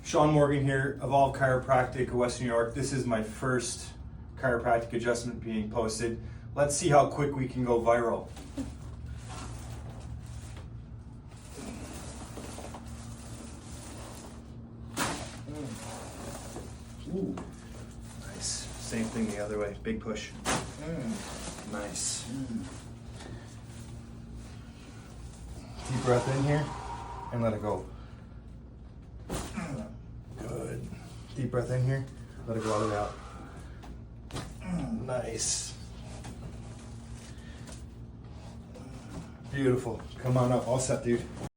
Sean Morgan here, Evolve Chiropractic, Western New York. This is my first chiropractic adjustment being posted. Let's see how quick we can go viral. Ooh. Nice. Same thing the other way. Big push. Nice. Deep breath in here and let it go. Good. Deep breath in here. Let it go all the way out. Nice. Beautiful. Come on up. All set, dude.